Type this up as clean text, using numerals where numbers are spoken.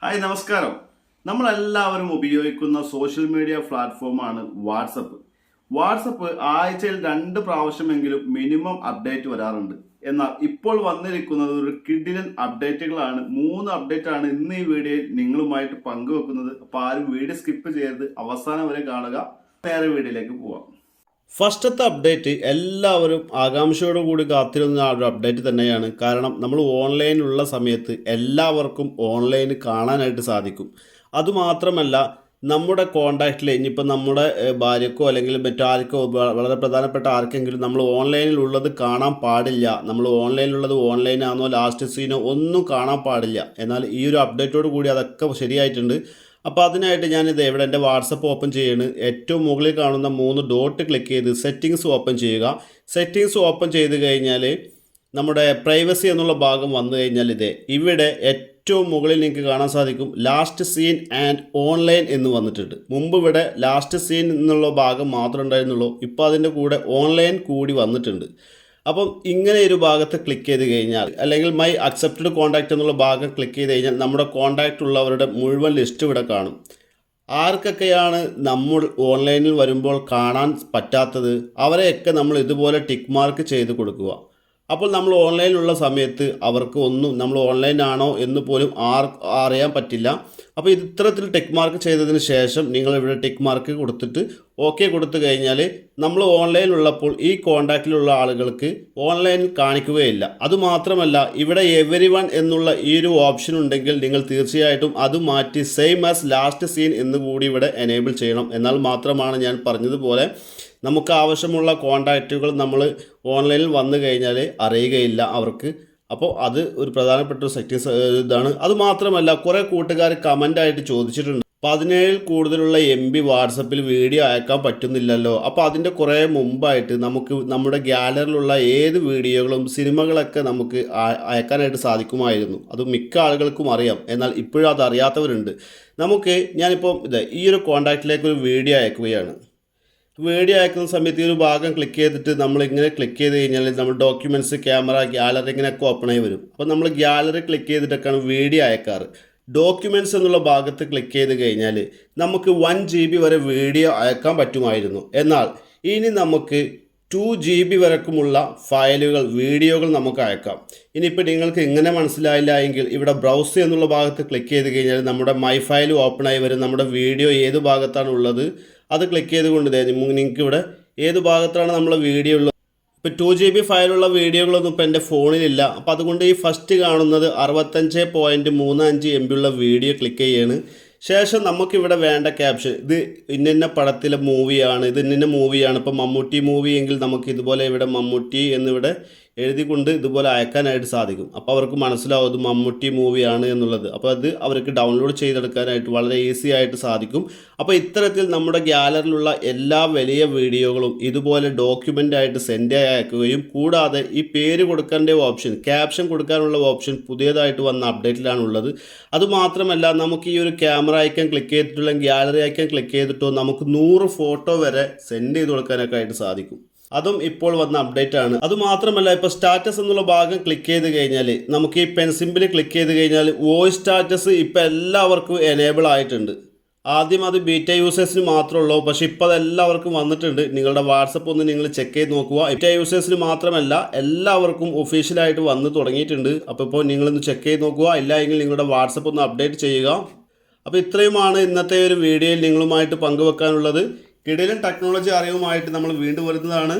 Hi നമസ്കാരം. നമ്മളെല്ലാവരും ഉപയോഗിക്കുന്ന സോഷ്യൽ മീഡിയ പ്ലാറ്റ്ഫോമാണ് വാട്സപ്പ്. വാട്സപ്പ് ആഴ്ചയിൽ 2 പ്രാവശ്യമെങ്കിലും മിനിമം അപ്ഡേറ്റ് വരാറുണ്ട്. എന്നാൽ ഇപ്പോൾ വന്നിരിക്കുന്നത് ഒരു കിടിലൻ അപ്ഡേറ്റുകളാണ്. 3 അപ്ഡേറ്റ് ആണ് ഇന്ന് ഈ വീഡിയോയിൽ നിങ്ങളുമായിട്ട് പങ്കുവെക്കുന്നത്. അപ്പോൾ ആരും വീഡിയോ സ്കിപ്പ് ചെയ്ത് അവസാനം വരെ കാണുക. നേരെ വീഡിയോയിലേക്ക് പോവാം. ഫസ്റ്റത്തെ അപ്ഡേറ്റ് എല്ലാവരും ആകാംക്ഷയോടു കൂടി കാത്തിരുന്ന ഒരു അപ്ഡേറ്റ് തന്നെയാണ്. കാരണം നമ്മൾ ഓൺലൈനിലുള്ള സമയത്ത് എല്ലാവർക്കും ഓൺലൈൻ കാണാനായിട്ട് സാധിക്കും. അതുമാത്രമല്ല, നമ്മുടെ കോണ്ടാക്റ്റിൽ ഇനിയിപ്പോൾ നമ്മുടെ ഭാര്യക്കോ അല്ലെങ്കിൽ മറ്റാർക്കോ വളരെ പ്രധാനപ്പെട്ട ആർക്കെങ്കിലും നമ്മൾ ഓൺലൈനിലുള്ളത് കാണാൻ പാടില്ല, നമ്മൾ ഓൺലൈനിലുള്ളത് ഓൺലൈനാണോ ലാസ്റ്റ് സീനോ ഒന്നും കാണാൻ പാടില്ല. എന്നാൽ ഈ ഒരു അപ്ഡേറ്റോട് കൂടി അതൊക്കെ ശരിയായിട്ടുണ്ട്. അപ്പോൾ അതിനായിട്ട് ഞാനിത് ഇവിടെ എൻ്റെ വാട്സപ്പ് ഓപ്പൺ ചെയ്യാണ്. ഏറ്റവും മുകളിൽ കാണുന്ന 3 ഡോട്ട് ക്ലിക്ക് ചെയ്ത് സെറ്റിങ്സ് ഓപ്പൺ ചെയ്യുക. സെറ്റിങ്സ് ഓപ്പൺ ചെയ്ത് കഴിഞ്ഞാൽ നമ്മുടെ പ്രൈവസി എന്നുള്ള ഭാഗം വന്നു കഴിഞ്ഞാൽ ഇവിടെ ഏറ്റവും മുകളിൽ നിങ്ങൾക്ക് കാണാൻ സാധിക്കും ലാസ്റ്റ് സീൻ ആൻഡ് ഓൺലൈൻ എന്ന് വന്നിട്ടുണ്ട്. മുമ്പ് ഇവിടെ ലാസ്റ്റ് സീൻ എന്നുള്ള ഭാഗം മാത്രമേ ഉണ്ടായിരുന്നുള്ളൂ. ഇപ്പോൾ അതിൻ്റെ കൂടെ ഓൺലൈൻ കൂടി വന്നിട്ടുണ്ട്. അപ്പം ഇങ്ങനെ ഒരു ഭാഗത്ത് ക്ലിക്ക് ചെയ്ത് കഴിഞ്ഞാൽ അല്ലെങ്കിൽ മൈ അക്സെപ്റ്റഡ് കോൺടാക്റ്റ് എന്നുള്ള ഭാഗം ക്ലിക്ക് ചെയ്ത് കഴിഞ്ഞാൽ നമ്മുടെ കോൺടാക്റ്റ് ഉള്ളവരുടെ മുഴുവൻ ലിസ്റ്റ് ഇവിടെ കാണും. ആർക്കൊക്കെയാണ് നമ്മൾ ഓൺലൈനിൽ വരുമ്പോൾ കാണാൻ പറ്റാത്തത് അവരെയൊക്കെ നമ്മൾ ഇതുപോലെ ടിക്ക് മാർക്ക് ചെയ്ത് കൊടുക്കുക. അപ്പോൾ നമ്മൾ ഓൺലൈനിലുള്ള സമയത്ത് അവർക്ക് ഒന്നും നമ്മൾ ഓൺലൈനാണോ എന്ന് പോലും അറിയാൻ പറ്റില്ല. അപ്പോൾ ഇത്തരത്തിൽ ടിക്ക് മാർക്ക് ചെയ്തതിന് ശേഷം നിങ്ങൾ ഇവിടെ ടിക്ക് മാർക്ക് കൊടുത്തിട്ട് ഓക്കെ കൊടുത്തു കഴിഞ്ഞാൽ നമ്മൾ ഓൺലൈനിലുള്ളപ്പോൾ ഈ കോൺടാക്റ്റിലുള്ള ആളുകൾക്ക് ഓൺലൈനിൽ കാണിക്കുകയില്ല. അതുമാത്രമല്ല, ഇവിടെ എവരിവൺ എന്നുള്ള ഈ ഒരു ഓപ്ഷൻ ഉണ്ടെങ്കിൽ നിങ്ങൾ തീർച്ചയായിട്ടും അത് മാറ്റി സെയിം ആസ് ലാസ്റ്റ് സീൻ എന്ന് കൂടി ഇവിടെ എനേബിൾ ചെയ്യണം. എന്നാൽ മാത്രമാണ് ഞാൻ പറഞ്ഞതുപോലെ നമുക്ക് ആവശ്യമുള്ള കോൺടാക്റ്റുകൾ നമ്മൾ ഓൺലൈനിൽ വന്നു കഴിഞ്ഞാൽ അറിയുകയില്ല അവർക്ക്. അപ്പോൾ അത് ഒരു പ്രധാനപ്പെട്ട ഒരു സെറ്റിങ്സ് ഇതാണ്. അതുമാത്രമല്ല, കുറേ കൂട്ടുകാർ കമൻ്റായിട്ട് ചോദിച്ചിട്ടുണ്ട് 17 കൂടുതലുള്ള MB വാട്സപ്പിൽ വീഡിയോ അയക്കാൻ പറ്റുന്നില്ലല്ലോ. അപ്പോൾ അതിൻ്റെ കുറേ മുമ്പായിട്ട് നമുക്ക് നമ്മുടെ ഗ്യാലറിയിലുള്ള ഏത് വീഡിയോകളും സിനിമകളൊക്കെ നമുക്ക് അയക്കാനായിട്ട് സാധിക്കുമായിരുന്നു. അത് മിക്ക ആളുകൾക്കും അറിയാം. എന്നാൽ ഇപ്പോഴും അത് അറിയാത്തവരുണ്ട്. ഞാനിപ്പോൾ ഈ ഒരു കോൺടാക്റ്റിലേക്ക് ഒരു വീഡിയോ അയക്കുകയാണ്. വീഡിയോ അയക്കുന്ന സമയത്ത് ഈ ഒരു ഭാഗം ക്ലിക്ക് ചെയ്തിട്ട് നമ്മളിങ്ങനെ ക്ലിക്ക് ചെയ്ത് കഴിഞ്ഞാൽ നമ്മൾ ഡോക്യുമെൻറ്റ്സ്, ക്യാമറ, ഗ്യാലറി ഇങ്ങനെയൊക്കെ ഓപ്പൺ ആയി വരും. അപ്പോൾ നമ്മൾ ഗ്യാലറി ക്ലിക്ക് ചെയ്തിട്ടൊക്കെയാണ് വീഡിയോ അയക്കാറ്. ഡോക്യുമെൻറ്റ്സ് എന്നുള്ള ഭാഗത്ത് ക്ലിക്ക് ചെയ്ത് കഴിഞ്ഞാൽ നമുക്ക് 1 GB വരെ വീഡിയോ അയക്കാൻ പറ്റുമായിരുന്നു. എന്നാൽ ഇനി നമുക്ക് 2 GB വരെക്കുമുള്ള ഫയലുകൾ, വീഡിയോകൾ നമുക്ക് അയക്കാം. ഇനിയിപ്പോൾ നിങ്ങൾക്ക് ഇങ്ങനെ മനസ്സിലായില്ല എങ്കിൽ ഇവിടെ ബ്രൗസ് എന്നുള്ള ഭാഗത്ത് ക്ലിക്ക് ചെയ്ത് കഴിഞ്ഞാൽ നമ്മുടെ മൈ ഫയൽ ഓപ്പൺ ആയി വരും. നമ്മുടെ വീഡിയോ ഏത് ഭാഗത്താണ് ഉള്ളത് അത് ക്ലിക്ക് ചെയ്തുകൊണ്ട് നിങ്ങൾക്ക് ഇവിടെ ഏത് ഭാഗത്താണ് നമ്മളെ വീഡിയോ ഉള്ളത്. ഇപ്പോൾ 2 GB ഫയലുള്ള വീഡിയോകളൊന്നും ഇപ്പോൾ എൻ്റെ ഫോണിലില്ല. അപ്പോൾ അതുകൊണ്ട് ഈ ഫസ്റ്റ് കാണുന്നത് 65.35 MB ഉള്ള വീഡിയോ ക്ലിക്ക് ചെയ്യാണ്. ശേഷം നമുക്കിവിടെ വേണ്ട ക്യാപ്ഷൻ, ഇത് ഇന്ന പടത്തിലെ മൂവിയാണ്, ഇത് ഇന്ന മൂവിയാണ്. ഇപ്പോൾ മമ്മൂട്ടി മൂവി എങ്കിൽ നമുക്ക് ഇതുപോലെ ഇവിടെ മമ്മൂട്ടി എന്നിവിടെ എഴുതിക്കൊണ്ട് ഇതുപോലെ അയക്കാനായിട്ട് സാധിക്കും. അപ്പോൾ അവർക്ക് മനസ്സിലാവും ഇത് മമ്മൂട്ടി മൂവിയാണ് എന്നുള്ളത്. അപ്പോൾ അത് അവർക്ക് ഡൗൺലോഡ് ചെയ്തെടുക്കാനായിട്ട് വളരെ ഈസി ആയിട്ട് സാധിക്കും. അപ്പോൾ ഇത്തരത്തിൽ നമ്മുടെ ഗ്യാലറിയിലുള്ള എല്ലാ വലിയ വീഡിയോകളും ഇതുപോലെ ഡോക്യുമെൻ്റ് ആയിട്ട് സെൻഡ് അയക്കുകയും കൂടാതെ ഈ പേര് കൊടുക്കേണ്ട ഓപ്ഷൻ, ക്യാപ്ഷൻ കൊടുക്കാനുള്ള ഓപ്ഷൻ പുതിയതായിട്ട് വന്ന അപ്ഡേറ്റിലാണുള്ളത്. അതുമാത്രമല്ല, നമുക്ക് ഈ ഒരു ക്യാമറ ഐക്കൺ ക്ലിക്ക് ചെയ്തിട്ടുള്ള ഗ്യാലറി ഐക്കൺ ക്ലിക്ക് ചെയ്തിട്ടോ നമുക്ക് 100 ഫോട്ടോ വരെ സെൻഡ് ചെയ്ത് കൊടുക്കാനൊക്കെ ആയിട്ട് സാധിക്കും. അതും ഇപ്പോൾ വന്ന അപ്ഡേറ്റ് ആണ്. അതുമാത്രമല്ല, ഇപ്പോൾ സ്റ്റാറ്റസ് എന്നുള്ള ഭാഗം ക്ലിക്ക് ചെയ്ത് കഴിഞ്ഞാൽ നമുക്ക് ഈ പെൻ സിമ്പിൾ ക്ലിക്ക് ചെയ്ത് കഴിഞ്ഞാൽ വോയിസ് സ്റ്റാറ്റസ് ഇപ്പോൾ എല്ലാവർക്കും എനേബിൾ ആയിട്ടുണ്ട്. ആദ്യം അത് ബീറ്റ യൂസേഴ്സിന് മാത്രമേ ഉള്ളൂ, പക്ഷേ ഇപ്പോൾ അത് എല്ലാവർക്കും വന്നിട്ടുണ്ട്. നിങ്ങളുടെ വാട്സപ്പ് ഒന്ന് നിങ്ങൾ ചെക്ക് ചെയ്ത് നോക്കുക. ബീറ്റ യൂസേഴ്സിന് മാത്രമല്ല എല്ലാവർക്കും ഒഫീഷ്യലായിട്ട് വന്ന് തുടങ്ങിയിട്ടുണ്ട്. അപ്പോൾ നിങ്ങളൊന്ന് ചെക്ക് ചെയ്ത് നോക്കുക. ഇല്ല എങ്കിൽ നിങ്ങളുടെ വാട്സപ്പ് ഒന്ന് അപ്ഡേറ്റ് ചെയ്യുക. അപ്പോൾ ഇത്രയുമാണ് ഇന്നത്തെ ഒരു വീഡിയോയിൽ നിങ്ങളുമായിട്ട് പങ്കുവെക്കാനുള്ളത്. കിടിലൻ ടെക്നോളജി അറിവുമായിട്ട് നമ്മൾ വീണ്ടും വരുന്നതാണ്.